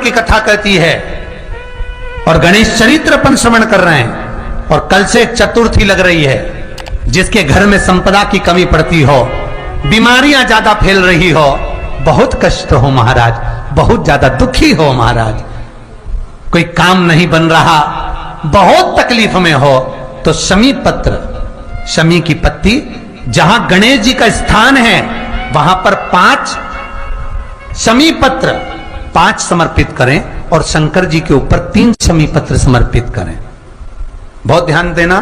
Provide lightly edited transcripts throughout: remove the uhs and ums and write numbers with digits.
की कथा कहती है और गणेश चरित्र अपन श्रवण कर रहे हैं। और कल से चतुर्थी लग रही है, जिसके घर में संपदा की कमी पड़ती हो, बीमारियां ज्यादा फैल रही हो, बहुत कष्ट हो महाराज, बहुत ज्यादा दुखी हो महाराज, कोई काम नहीं बन रहा, बहुत तकलीफ में हो, तो शमी पत्र, शमी की पत्ती, जहां गणेश जी का स्थान है वहां पर 5 शमी पत्र 5 समर्पित करें और शंकर जी के ऊपर 3 शमी पत्र समर्पित करें। बहुत ध्यान देना,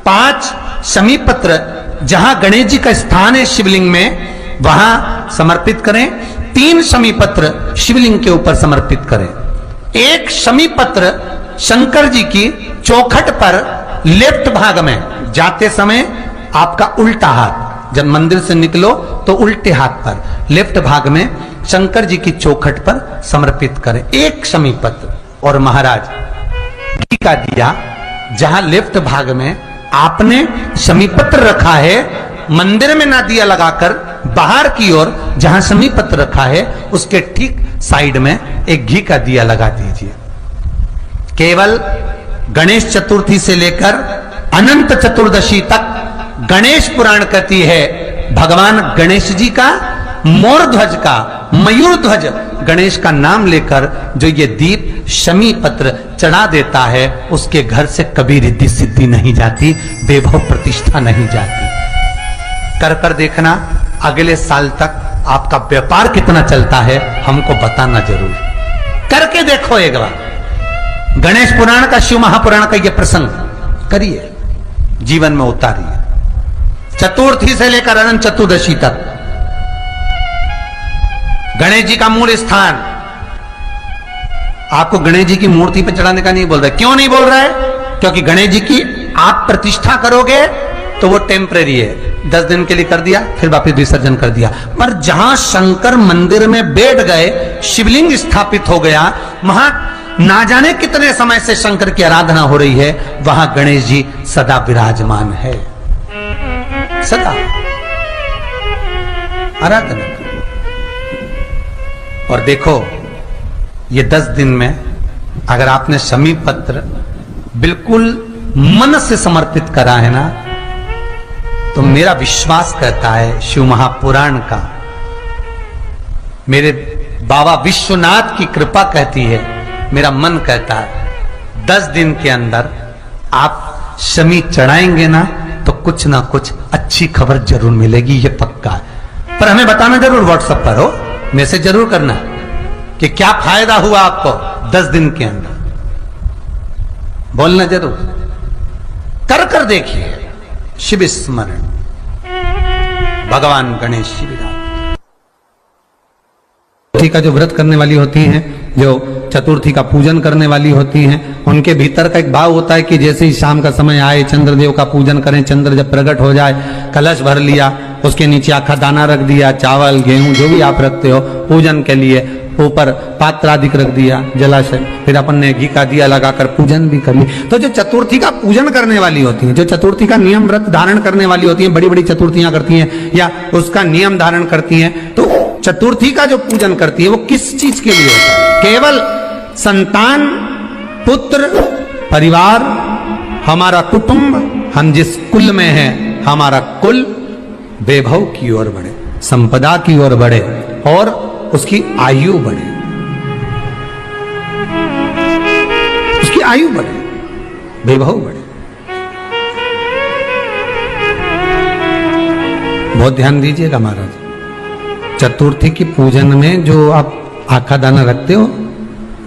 5 शमी पत्र जहां गणेश जी का स्थान है शिवलिंग में वहां समर्पित करें, 3 शमी पत्र शिवलिंग के ऊपर समर्पित करें। 1 शमी पत्र शंकर जी की चौखट पर लेफ्ट भाग में, जाते समय आपका उल्टा हाथ, जब मंदिर से निकलो तो उल्टे हाथ पर लेफ्ट भाग में शंकर जी की चौखट पर समर्पित करें 1 शमी पत्र। और महाराज घी का दिया जहां लेफ्ट भाग में आपने शमी पत्र रखा है, मंदिर में ना दिया लगाकर बाहर की ओर जहां शमी पत्र रखा है उसके ठीक साइड में एक घी का दिया लगा दीजिए। केवल गणेश चतुर्थी से लेकर अनंत चतुर्दशी तक गणेश पुराण कहती है भगवान गणेश जी का, मोर ध्वज का, मयूर ध्वज गणेश का नाम लेकर जो ये दीप शमी पत्र चढ़ा देता है उसके घर से कभी रिद्धि सिद्धि नहीं जाती, वैभव प्रतिष्ठा नहीं जाती। कर कर देखना, अगले साल तक आपका व्यापार कितना चलता है हमको बताना जरूर, करके देखो एक बार। गणेश पुराण का, शिव महापुराण का यह प्रसंग करिए, जीवन में उतारिए, चतुर्थी से लेकर अनंत चतुर्दशी तक। गणेश जी का मूल स्थान, आपको गणेश जी की मूर्ति पर चढ़ाने का नहीं बोल रहा है। क्यों नहीं बोल रहा है? क्योंकि गणेश जी की आप प्रतिष्ठा करोगे तो वो टेम्परेरी है, 10 दिन के लिए कर दिया फिर वापस विसर्जन कर दिया। पर जहां शंकर मंदिर में बैठ गए, शिवलिंग स्थापित हो गया, वहां ना जाने कितने समय से शंकर की आराधना हो रही है, वहां गणेश जी सदा विराजमान है, सदा आराधना। और देखो ये 10 दिन में अगर आपने शमी पत्र बिल्कुल मन से समर्पित करा है ना, तो मेरा विश्वास कहता है शिव महापुराण का, मेरे बाबा विश्वनाथ की कृपा कहती है, मेरा मन कहता है 10 दिन के अंदर आप शमी चढ़ाएंगे ना तो कुछ ना कुछ अच्छी खबर जरूर मिलेगी, ये पक्का है। पर हमें बताना जरूर, व्हाट्सएप पर हो, मैसेज जरूर करना कि क्या फायदा हुआ आपको 10 दिन के अंदर, बोलना जरूर, कर कर देखिए। शिव स्मरण, भगवान गणेश शिवराज का जो व्रत करने वाली होती हैं, जो चतुर्थी का पूजन करने वाली होती हैं, उनके भीतर का एक भाव होता है कि जैसे ही शाम का समय आए चंद्रदेव का पूजन करें, चंद्र जब प्रकट हो जाए, कलश भर लिया, उसके नीचे आखा दाना रख दिया, चावल गेहूं जो भी आप रखते हो पूजन के लिए, ऊपर पात्र आदि रख दिया जलाशय, फिर अपन ने घी का दिया लगाकर पूजन भी कर ली। तो जो चतुर्थी का पूजन करने वाली होती हैं, जो चतुर्थी का नियम व्रत धारण करने वाली होती हैं, बड़ी बड़ी चतुर्थियां करती हैं या उसका नियम धारण करती हैं, तो चतुर्थी का जो पूजन करती है वो किस चीज के लिए होता है? केवल संतान, पुत्र, परिवार, हमारा कुटुंब, हम जिस कुल में हैं, हमारा कुल वैभव की ओर बढ़े, संपदा की ओर बढ़े और उसकी आयु बढ़े, उसकी आयु बढ़े, वैभव बढ़े। बहुत ध्यान दीजिएगा महाराज, चतुर्थी की पूजन में जो आप आखा दाना रखते हो,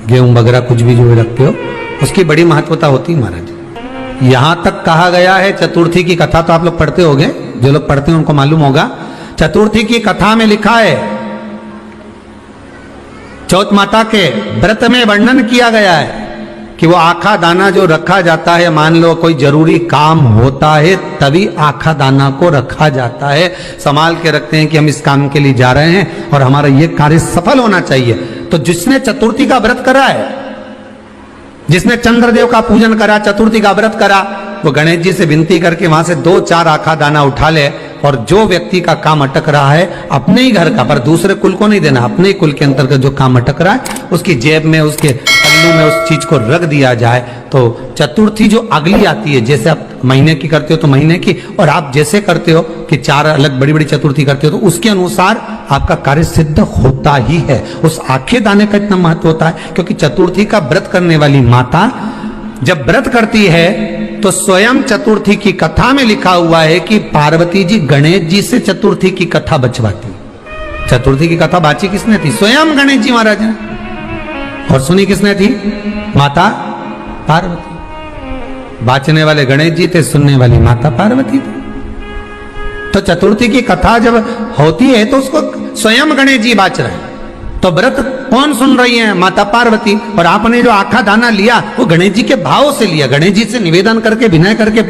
गेहूं वगैरह कुछ भी जो रखते हो, उसकी बड़ी महत्वता होती है महाराज। यहां तक कहा गया है, चतुर्थी की कथा तो आप लोग पढ़ते होंगे, जो लोग पढ़ते हैं उनको मालूम होगा, चतुर्थी की कथा में लिखा है, चौथ माता के व्रत में वर्णन किया गया है कि वो आखा दाना जो रखा जाता है, मान लो कोई जरूरी काम होता है तभी आखा दाना को रखा जाता है, संभाल के रखते हैं कि हम इस काम के लिए जा रहे हैं और हमारा ये कार्य सफल होना चाहिए। तो जिसने चतुर्थी का व्रत करा है, जिसने चंद्रदेव का पूजन करा, चतुर्थी का व्रत करा, वो गणेश जी से विनती करके वहां से 2-4 आखा दाना उठा ले, और जो व्यक्ति का काम अटक रहा है अपने ही घर का, पर दूसरे कुल को नहीं देना, अपने ही कुल के अंतर्गत जो काम अटक रहा है उसकी जेब में, उसके पल्लू में उस चीज को रख दिया जाए। तो चतुर्थी जो अगली आती है, जैसे आप महीने की करते हो तो महीने की, और आप जैसे करते हो कि 4 अलग बड़ी बड़ी चतुर्थी करते हो तो उसके अनुसार आपका कार्य सिद्ध होता ही है। उस आखे दाने का इतना महत्व होता है क्योंकि चतुर्थी का व्रत करने वाली माता जब व्रत करती है तो स्वयं चतुर्थी की कथा में लिखा हुआ है कि पार्वती जी गणेश जी से चतुर्थी की कथा बचवाती। चतुर्थी की कथा बाची किसने थी? स्वयं गणेश जी महाराज ने। और सुनी किसने थी? माता पार्वती। बाचने वाले गणेश जी थे, सुनने वाली माता पार्वती थी। तो चतुर्थी की कथा जब होती है तो उसको स्वयं गणेश जी बाच रहे हैं। तो व्रत कौन सुन रही है? माता पार्वती। और आपने जो आखा दाना लिया वो गणेश जी के भाव से लिया, गणेश जी से निवेदन करके, विनय करके